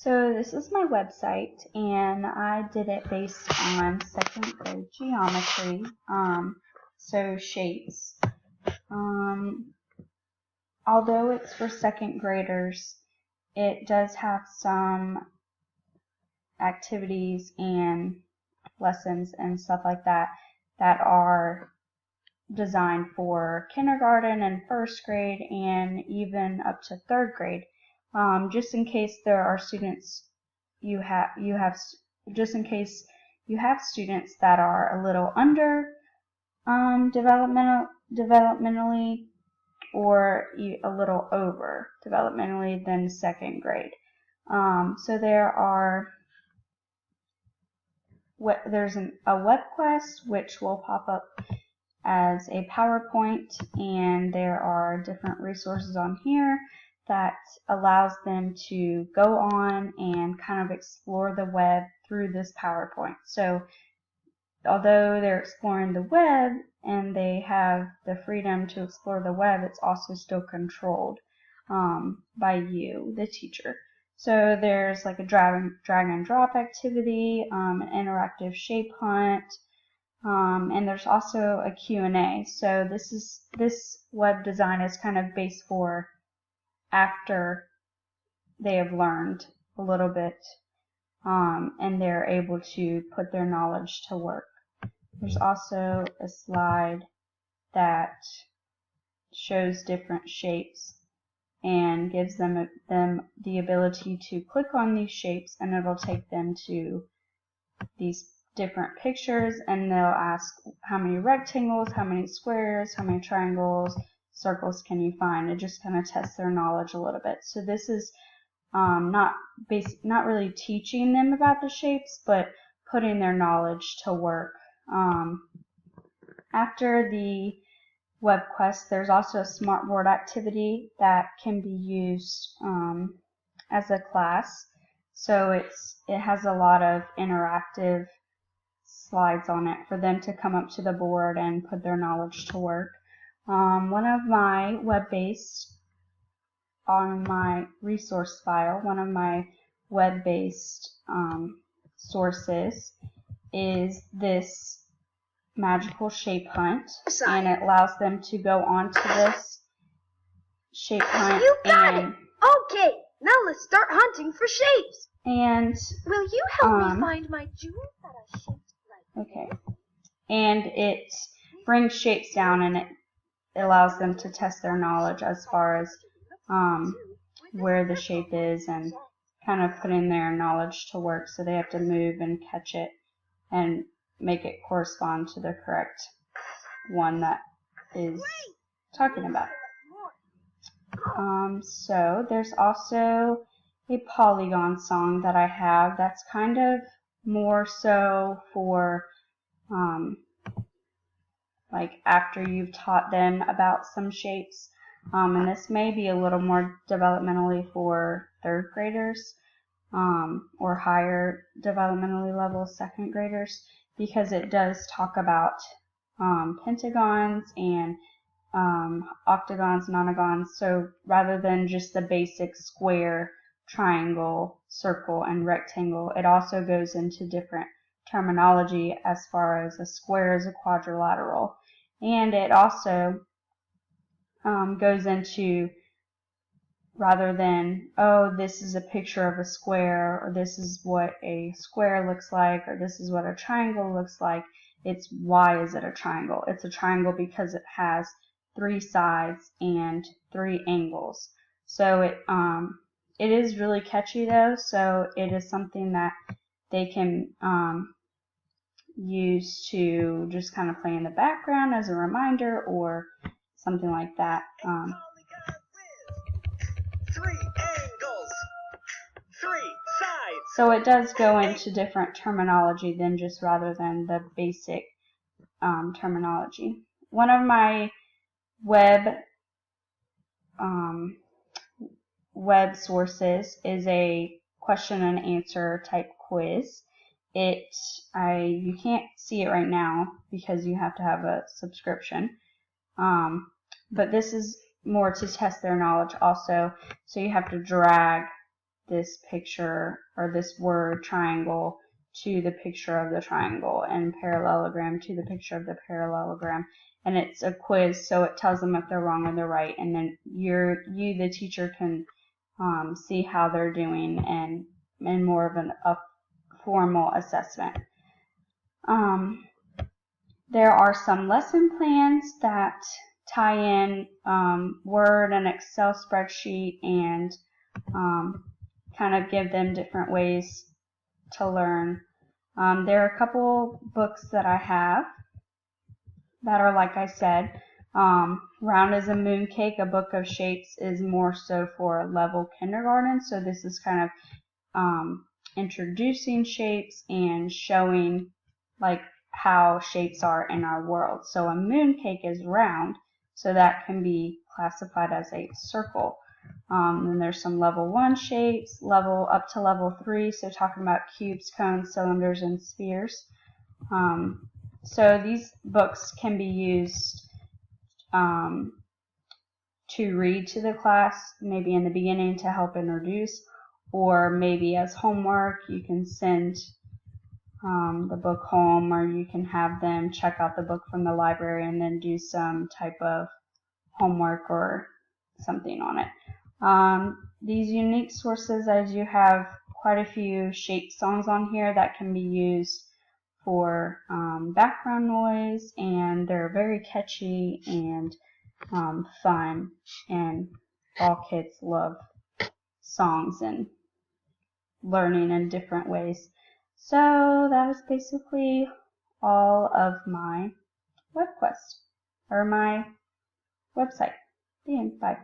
So this is my website, and I did it based on second grade geometry, so shapes. Although it's for second graders, it does have some activities and lessons and stuff like that that are designed for kindergarten and first grade and even up to third grade. Just in case there are students just in case you have students that are a little under developmentally or a little over developmentally than second grade. So there's a web quest which will pop up as a PowerPoint, and there are different resources on here that allows them to go on and kind of explore the web through this PowerPoint. So although they're exploring the web and they have the freedom to explore the web, it's also still controlled by you, the teacher. So there's like a drag and drop activity, an interactive shape hunt, and there's also a Q&A. So this web design is kind of based for after they have learned a little bit and they're able to put their knowledge to work. There's also a slide that shows different shapes and gives them the ability to click on these shapes, and it'll take them to these different pictures, and they'll ask how many rectangles, how many squares, how many triangles, circles can you find. It just kind of tests their knowledge a little bit. So this is not really teaching them about the shapes, but putting their knowledge to work. After the web quest, there's also a smartboard activity that can be used as a class. So it has a lot of interactive slides on it for them to come up to the board and put their knowledge to work. One of my web-based, on my resource file, one of my web-based sources is this magical shape hunt, and it allows them to go onto this shape hunt. You got it! Okay, now let's start hunting for shapes. And will you help me find my jewels that are shaped like okay. And it brings shapes down, and it allows them to test their knowledge as far as where the shape is and kind of putting their knowledge to work. So they have to move and catch it and make it correspond to the correct one that is talking about. So there's also a polygon song that I have that's kind of more so for like after you've taught them about some shapes, and this may be a little more developmentally for third graders or higher developmentally level second graders, because it does talk about pentagons and octagons, nonagons. So rather than just the basic square, triangle, circle, and rectangle, it also goes into different terminology as far as a square is a quadrilateral. And it also goes into, rather than, oh, this is a picture of a square, or this is what a square looks like, or this is what a triangle looks like, it's why is it a triangle? It's a triangle because it has 3 sides and 3 angles. So it is really catchy though, so it is something that they can use to just kind of play in the background as a reminder or something like that. 3 angles, 3 sides. So it does go into different terminology than just rather than the basic terminology. One of my web sources is a question and answer type quiz. You can't see it right now because you have to have a subscription, but this is more to test their knowledge also. So you have to drag this picture or this word triangle to the picture of the triangle, and parallelogram to the picture of the parallelogram. And it's a quiz, so it tells them if they're wrong or they're right, and then you the teacher can see how they're doing and in more of a formal assessment. There are some lesson plans that tie in Word and Excel spreadsheet and kind of give them different ways to learn. There are a couple books that I have that are, like I said, Round as a Mooncake, A Book of Shapes, is more so for level kindergarten. So this is kind of introducing shapes and showing like how shapes are in our world. So a mooncake is round, so that can be classified as a circle. Then there's some level 1 shapes, up to level 3, so talking about cubes, cones, cylinders, and spheres. So these books can be used to read to the class, maybe in the beginning to help introduce, or maybe as homework. You can send the book home, or you can have them check out the book from the library and then do some type of homework or something on it. These unique sources, I do have quite a few shape songs on here that can be used for background noise, and they're very catchy and fun, and all kids love songs and learning in different ways. So that was basically all of my WebQuest, or my website. The end. Bye.